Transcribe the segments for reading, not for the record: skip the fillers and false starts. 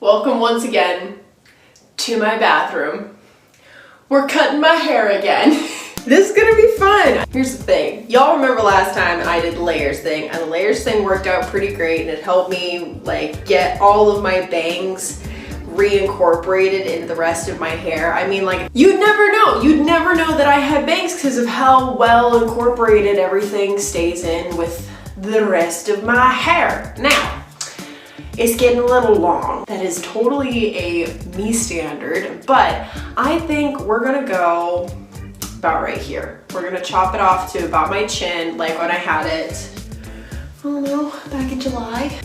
Welcome once again to my bathroom. We're cutting my hair again. This is gonna be fun. Here's the thing. Y'all remember last time I did the layers thing, and the layers thing worked out pretty great, and it helped me like get all of my bangs reincorporated into the rest of my hair. I mean, like, you'd never know. You'd never know that I had bangs because of how well incorporated everything stays in with the rest of my hair. Now, it's getting a little long. That is totally a me standard, but I think we're gonna go about right here. We're gonna chop it off to about my chin, like when I had it, I don't know, back in July.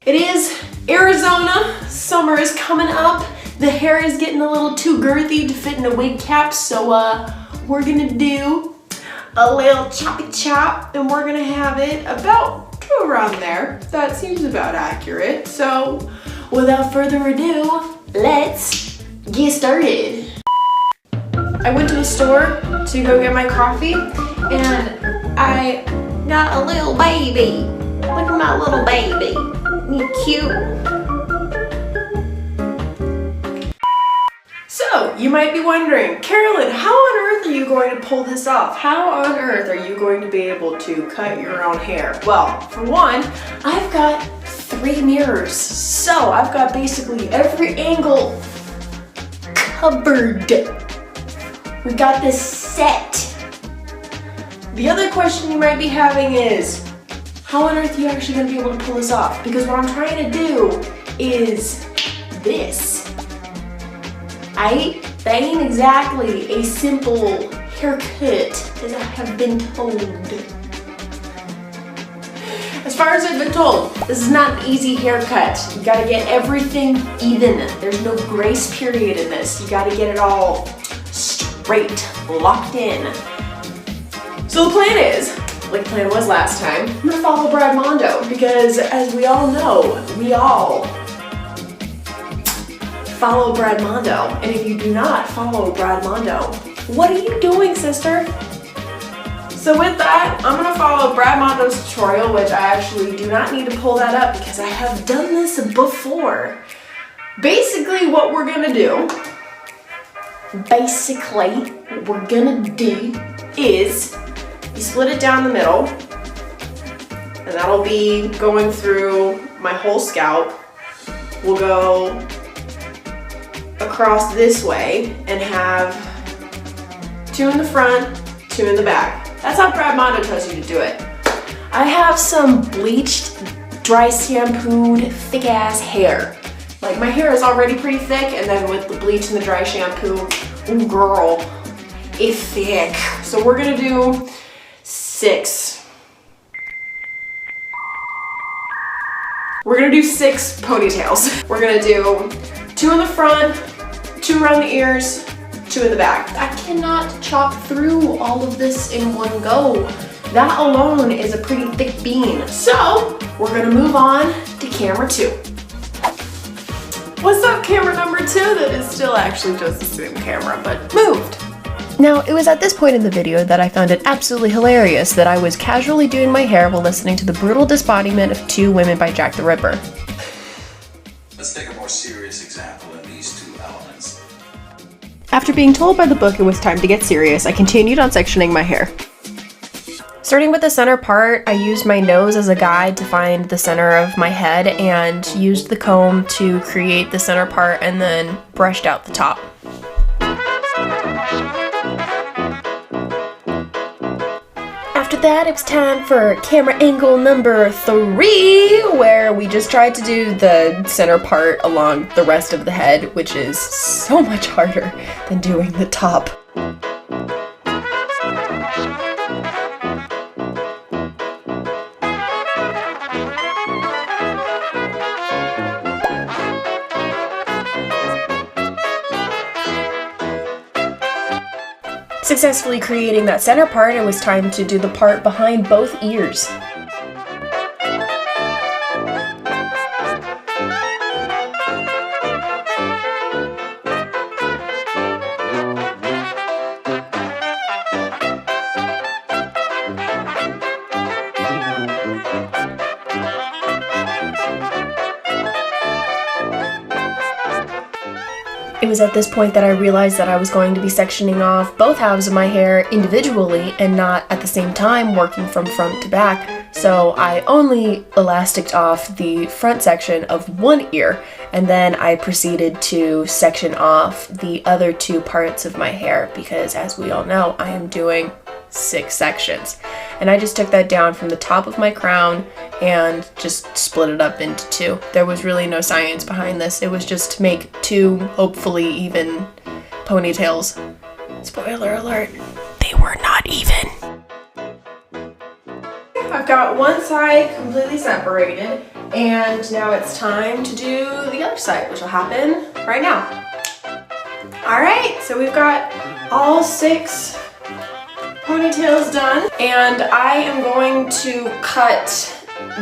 It is Arizona. Summer is coming up. The hair is getting a little too girthy to fit in a wig cap, so we're gonna do a little choppy chop, and we're gonna have it about around there. That seems about accurate. So without further ado, let's get started. I went to the store to go get my coffee, and I got a little baby. Look at my little baby. You cute. So, you might be wondering, Carolyn, how on earth are you going to pull this off? How on earth are you going to be able to cut your own hair? Well, for one, I've got 3 mirrors. So, I've got basically every angle covered. We got this set. The other question you might be having is, how on earth are you actually going to be able to pull this off? Because what I'm trying to do is this. That ain't exactly a simple haircut as I have been told. As far as I've been told, this is not an easy haircut. You gotta get everything even. There's no grace period in this. You gotta get it all straight, locked in. So the plan is, like the plan was last time, I'm gonna follow Brad Mondo because as we all know, we all follow Brad Mondo. And if you do not follow Brad Mondo, what are you doing, sister? So with that, I'm gonna follow Brad Mondo's tutorial, which I actually do not need to pull that up because I have done this before. Basically what we're gonna do is you split it down the middle, and that'll be going through my whole scalp. We'll go across this way and have 2 in the front, 2 in the back. That's how Brad Mondo tells you to do it. I have some bleached, dry shampooed, thick ass hair. Like, my hair is already pretty thick, and then with the bleach and the dry shampoo, ooh girl, it's thick. So we're gonna do 6. We're gonna do 6 ponytails. We're gonna do 2 in the front, 2 around the ears, 2 in the back. I cannot chop through all of this in one go. That alone is a pretty thick bean. So we're gonna move on to camera 2. What's up, camera number 2? That is still actually just the same camera, but moved. Now, it was at this point in the video that I found it absolutely hilarious that I was casually doing my hair while listening to the brutal disembodiment of 2 Women by Jack the Ripper. Let's take a more serious example in these 2 elements. After being told by the book it was time to get serious, I continued on sectioning my hair. Starting with the center part, I used my nose as a guide to find the center of my head and used the comb to create the center part and then brushed out the top. After that, it was time for camera angle number 3, where we just tried to do the center part along the rest of the head, which is so much harder than doing the top. Successfully creating that center part, it was time to do the part behind both ears. It was at this point that I realized that I was going to be sectioning off both halves of my hair individually and not at the same time working from front to back. So I only elasticed off the front section of one ear, and then I proceeded to section off the other 2 parts of my hair because, as we all know, I am doing 6 sections. And I just took that down from the top of my crown and just split it up into 2. There was really no science behind this. It was just to make 2 hopefully even ponytails. Spoiler alert, they were not even. I've got one side completely separated, and now it's time to do the other side, which will happen right now. All right, so we've got all 6 ponytails done, and I am going to cut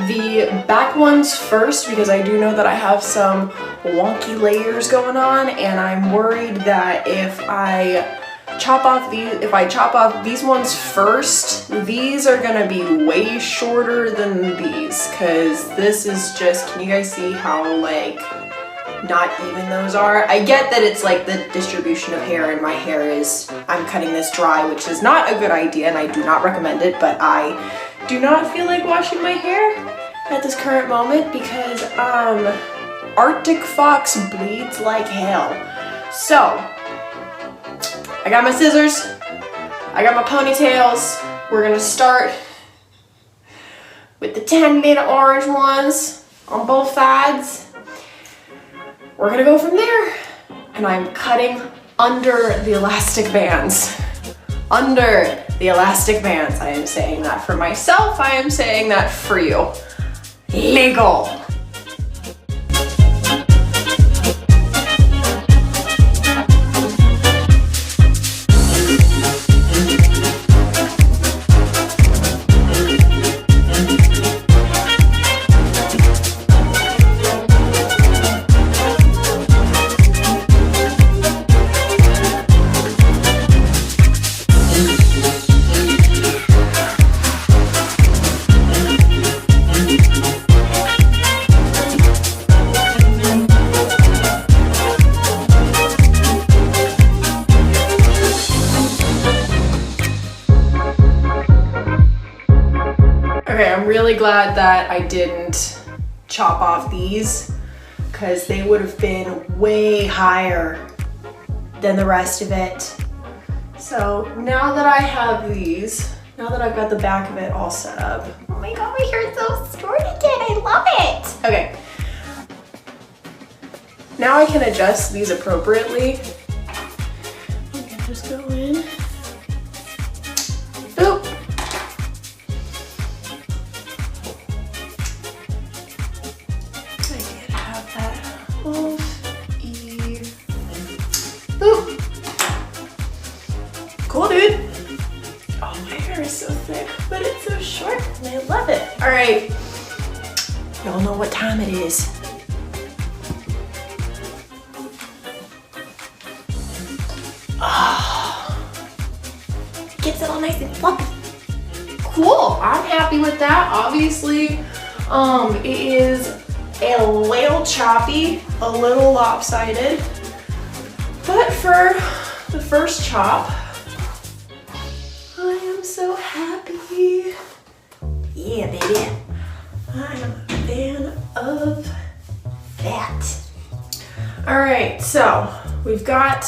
the back ones first because I do know that I have some wonky layers going on, and I'm worried that if I chop off these ones first, these are gonna be way shorter than these, because this is just, can you guys see how like not even those are? I get that it's like the distribution of hair, and my hair is, I'm cutting this dry, which is not a good idea and I do not recommend it, but I do not feel like washing my hair at this current moment because Arctic Fox bleeds like hell. So I got my scissors, I got my ponytails. We're gonna start with the 10-bit orange ones on both sides. We're gonna go from there, and I'm cutting under the elastic bands. Under the elastic bands. I am saying that for myself, I am saying that for you. Legal. Okay, I'm really glad that I didn't chop off these because they would have been way higher than the rest of it. So now that I have these, now that I've got the back of it all set up. Oh my god, my hair is so short again, I love it! Okay. Now I can adjust these appropriately. I can just go in. Boop. Cool, dude. Oh, my hair is so thick, but it's so short, and I love it. All right, y'all know what time it is. Oh, gets it all nice and fluffy. Cool, I'm happy with that. Obviously, it is a little choppy, a little lopsided, but for the first chop, I am so happy. Yeah, baby. I am a fan of that. All right, so we've got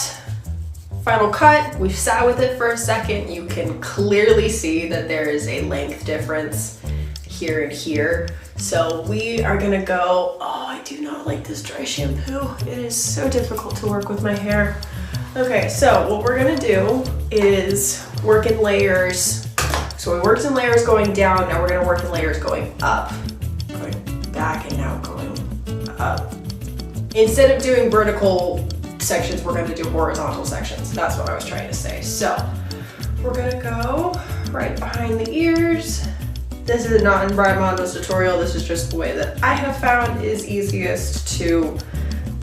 final cut. We've sat with it for a second. You can clearly see that there is a length difference here and here. So we are gonna go, oh, I do not like this dry shampoo. It is so difficult to work with my hair. Okay, so what we're gonna do is work in layers. So we worked in layers going down, now we're gonna work in layers going up. Going back and now going up. Instead of doing vertical sections, we're gonna do horizontal sections. That's what I was trying to say. So we're gonna go right behind the ears. This is not in Brad Mondo's tutorial, this is just the way that I have found is easiest to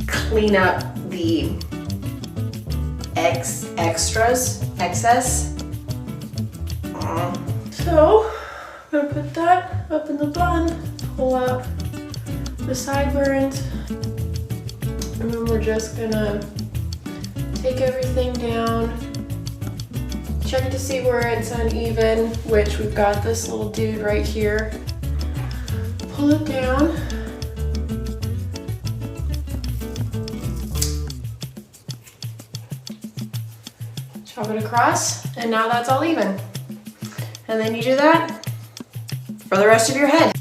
clean up the excess. So I'm gonna put that up in the bun, pull out the sideburns, and then we're just gonna take everything down. Check to see where it's uneven, which we've got this little dude right here. Pull it down. Chop it across, and now that's all even. And then you do that for the rest of your head.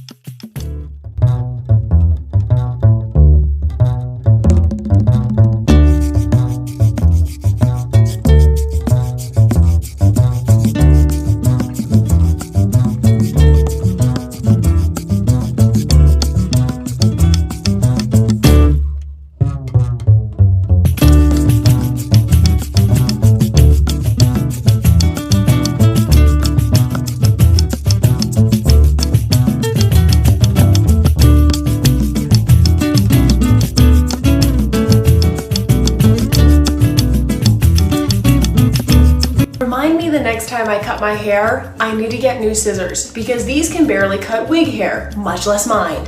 Remind me the next time I cut my hair, I need to get new scissors because these can barely cut wig hair, much less mine.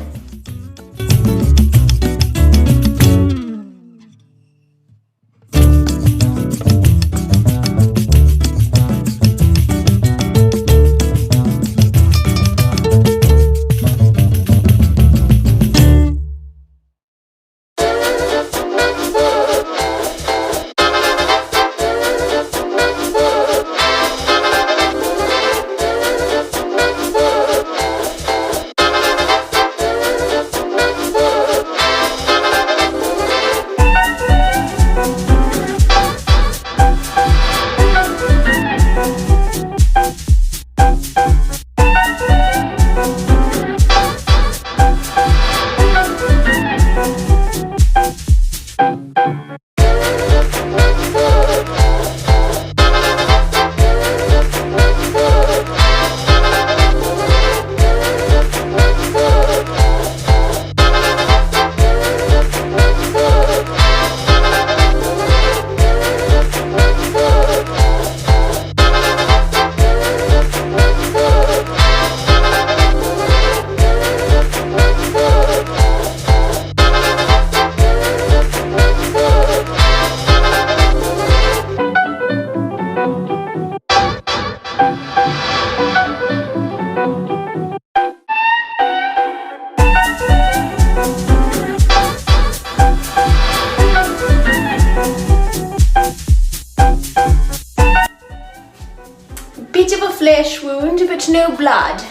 Bit of a flesh wound, but no blood.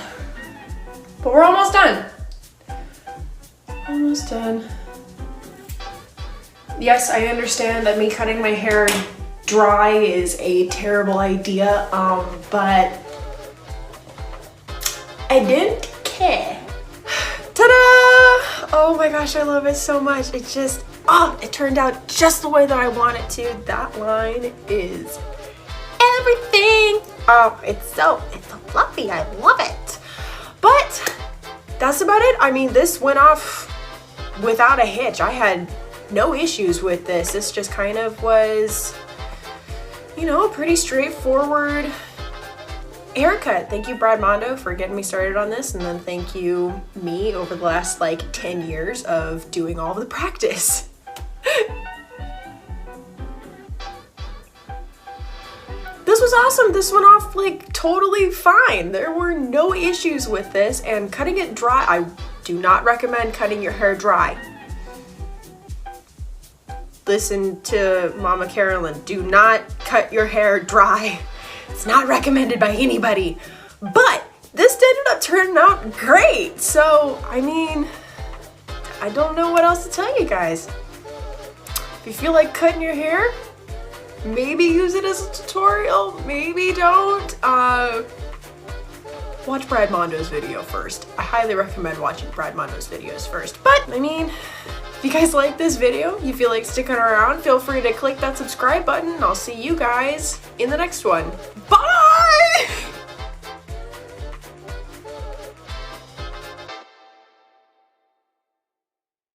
But we're almost done. Almost done. Yes, I understand that me cutting my hair dry is a terrible idea, but I didn't care. Ta-da! Oh my gosh, I love it so much. It just, it turned out just the way that I want it to. That line is everything. Oh, it's so fluffy. I love it. But that's about it. I mean, this went off without a hitch. I had no issues with this. This just kind of was, you know, a pretty straightforward haircut. Thank you, Brad Mondo, for getting me started on this, and then thank you, me, over the last like 10 years of doing all the practice. This was awesome. This went off like totally fine. There were no issues with this, and cutting it dry, I do not recommend cutting your hair dry. Listen to Mama Carolyn, do not cut your hair dry. It's not recommended by anybody, but this ended up turning out great. So, I mean, I don't know what else to tell you guys. If you feel like cutting your hair, maybe use it as a tutorial, maybe don't. Watch Brad Mondo's video first. I highly recommend watching Brad Mondo's videos first. But, I mean, if you guys like this video, you feel like sticking around, feel free to click that subscribe button, and I'll see you guys in the next one. Bye!